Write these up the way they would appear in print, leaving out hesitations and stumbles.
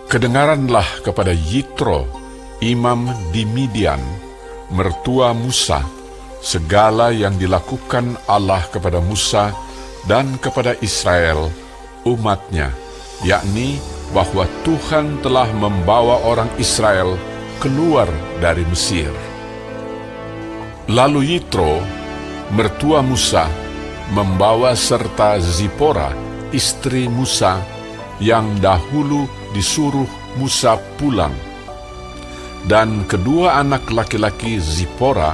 Kedengaranlah kepada Yitro, imam di Midian, mertua Musa, segala yang dilakukan Allah kepada Musa dan kepada Israel, umatnya, yakni bahwa Tuhan telah membawa orang Israel keluar dari Mesir. Lalu Yitro, mertua Musa, membawa serta Zipora, istri Musa, yang dahulu disuruh Musa pulang. Dan kedua anak laki-laki Zipora,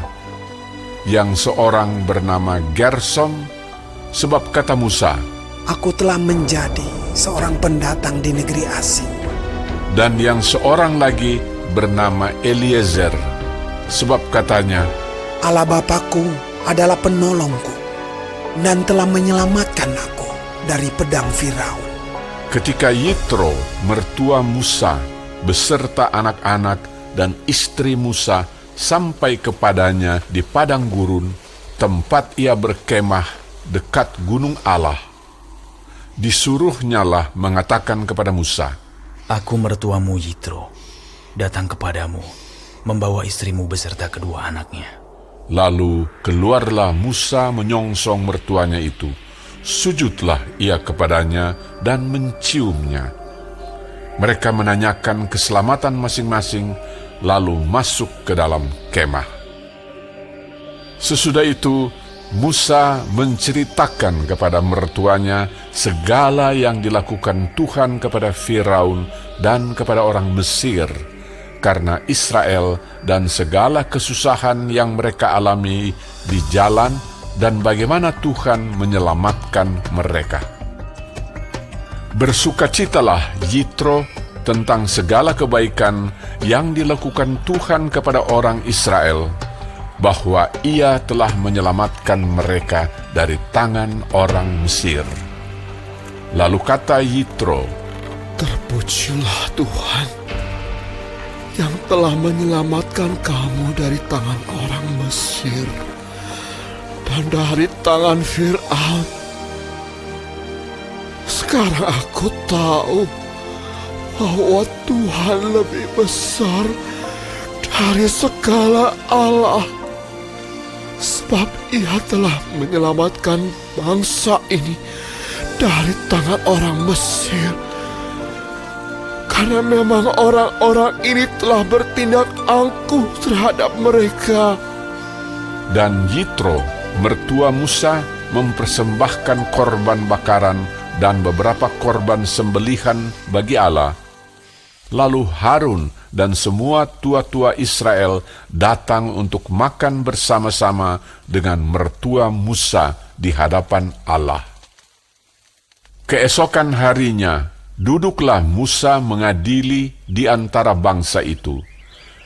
yang seorang bernama Gersom, sebab kata Musa, "Aku telah menjadi seorang pendatang di negeri asing." Dan yang seorang lagi bernama Eliezer, sebab katanya, "Allah Bapakku adalah penolongku dan telah menyelamatkan aku dari pedang Firaun." Ketika Yitro, mertua Musa, beserta anak-anak dan istri Musa sampai kepadanya di padang gurun, tempat ia berkemah dekat gunung Allah, disuruhnyalah mengatakan kepada Musa, "Aku mertuamu Yitro, datang kepadamu, membawa istrimu beserta kedua anaknya." Lalu keluarlah Musa menyongsong mertuanya itu. Sujudlah ia kepadanya dan menciumnya. Mereka menanyakan keselamatan masing-masing, lalu masuk ke dalam kemah. Sesudah itu, Musa menceritakan kepada mertuanya segala yang dilakukan Tuhan kepada Firaun dan kepada orang Mesir, karena Israel dan segala kesusahan yang mereka alami di jalan dan bagaimana Tuhan menyelamatkan mereka. Bersukacitalah Yitro tentang segala kebaikan yang dilakukan Tuhan kepada orang Israel, bahwa ia telah menyelamatkan mereka dari tangan orang Mesir. Lalu kata Yitro, "Terpujilah Tuhan yang telah menyelamatkan kamu dari tangan orang Mesir dan dari tangan Firaun. Sekarang aku tahu bahwa Tuhan lebih besar dari segala Allah, sebab Ia telah menyelamatkan bangsa ini dari tangan orang Mesir. Karena memang orang-orang ini telah bertindak angkuh terhadap mereka." dan Yitro, mertua Musa, mempersembahkan korban bakaran dan beberapa korban sembelihan bagi Allah. Lalu Harun dan semua tua-tua Israel datang untuk makan bersama-sama dengan mertua Musa di hadapan Allah. Keesokan harinya, duduklah Musa mengadili di antara bangsa itu,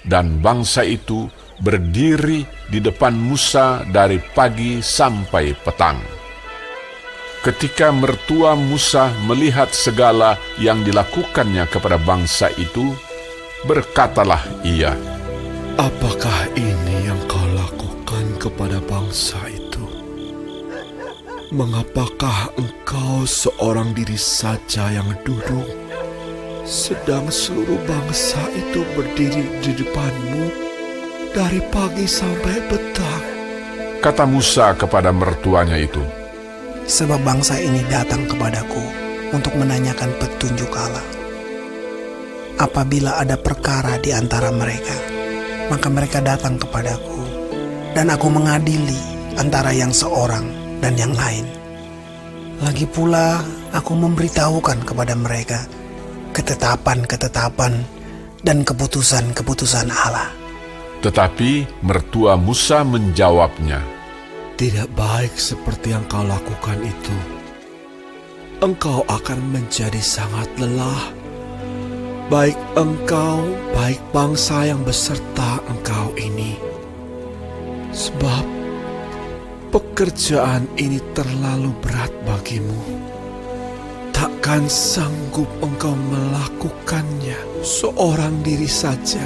dan bangsa itu berdiri di depan Musa dari pagi sampai petang. Ketika mertua Musa melihat segala yang dilakukannya kepada bangsa itu, berkatalah ia, "Apakah ini yang kau lakukan kepada bangsa itu? Mengapakah engkau seorang diri saja yang duduk, sedang seluruh bangsa itu berdiri di depanmu dari pagi sampai petang?" Kata Musa kepada mertuanya itu, Sebab bangsa ini datang kepadaku untuk menanyakan petunjuk Allah. Apabila ada perkara di antara mereka, maka mereka datang kepadaku, dan aku mengadili antara yang seorang dan yang lain. Lagi pula aku memberitahukan kepada mereka ketetapan-ketetapan dan keputusan-keputusan Allah. Tetapi mertua Musa menjawabnya, "Tidak baik seperti yang kau lakukan itu. Engkau akan menjadi sangat lelah, baik engkau, baik bangsa yang beserta engkau ini. Sebab pekerjaan ini terlalu berat bagimu. Takkan sanggup engkau melakukannya seorang diri saja.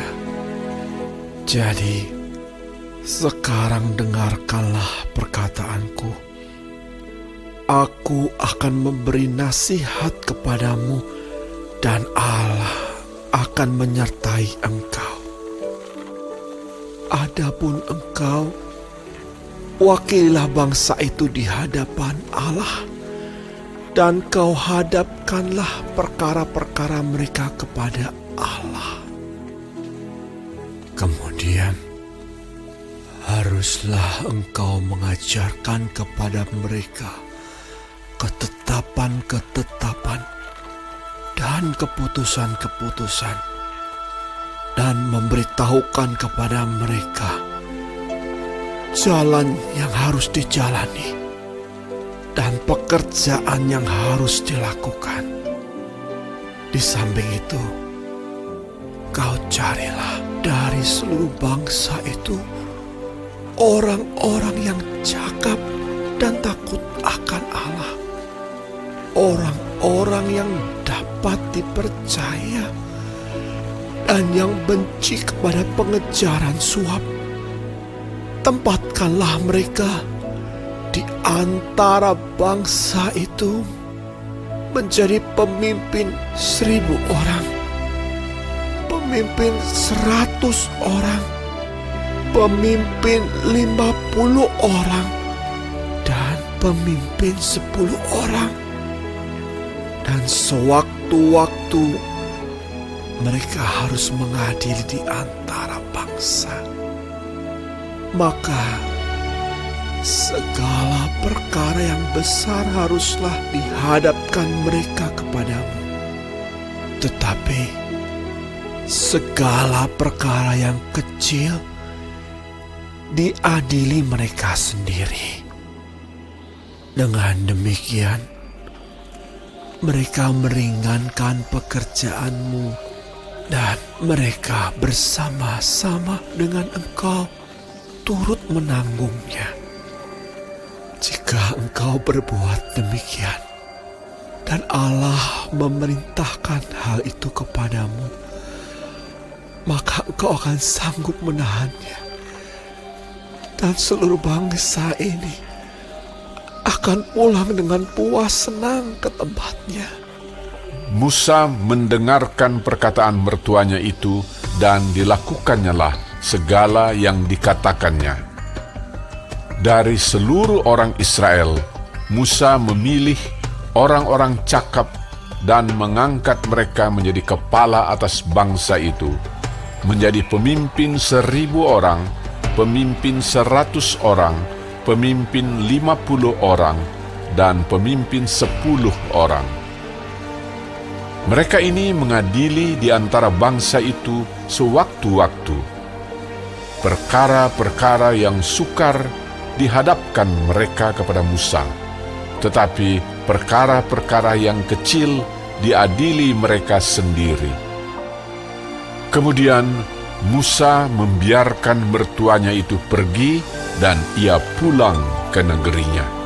Jadi, sekarang dengarkanlah perkataanku. Aku akan memberi nasihat kepadamu dan Allah akan menyertai engkau. Adapun engkau, wakililah bangsa itu di hadapan Allah, dan kau hadapkanlah perkara-perkara mereka kepada Allah. Kemudian, haruslah engkau mengajarkan kepada mereka ketetapan-ketetapan dan keputusan-keputusan, dan memberitahukan kepada mereka jalan yang harus dijalani dan pekerjaan yang harus dilakukan. Di samping itu, kau carilah dari seluruh bangsa itu orang-orang yang cakap dan takut akan Allah, orang-orang yang dapat dipercaya dan yang benci kepada pengejaran suap. Tempatkanlah mereka di antara bangsa itu menjadi pemimpin 1.000 orang, pemimpin 100 orang, pemimpin 50 orang, dan pemimpin 10 orang. Dan sewaktu-waktu mereka harus mengadili di antara bangsa. Maka segala perkara yang besar haruslah dihadapkan mereka kepadamu. Tetapi segala perkara yang kecil diadili mereka sendiri. Dengan demikian, mereka meringankan pekerjaanmu, dan mereka bersama-sama dengan engkau turut menanggungnya. Jika engkau berbuat demikian, dan Allah memerintahkan hal itu kepadamu, maka engkau akan sanggup menahannya, dan seluruh bangsa ini akan pulang dengan puas senang ke tempatnya. Musa mendengarkan perkataan mertuanya itu, dan dilakukannya segala yang dikatakannya. Dari seluruh orang Israel, Musa memilih orang-orang cakap dan mengangkat mereka menjadi kepala atas bangsa itu, menjadi pemimpin 1.000 orang, pemimpin 100 orang, pemimpin 50 orang, dan pemimpin 10 orang. Mereka ini mengadili di antara bangsa itu sewaktu-waktu. Perkara-perkara yang sukar dihadapkan mereka kepada Musa, tetapi perkara-perkara yang kecil diadili mereka sendiri. Kemudian Musa membiarkan mertuanya itu pergi, dan ia pulang ke negerinya.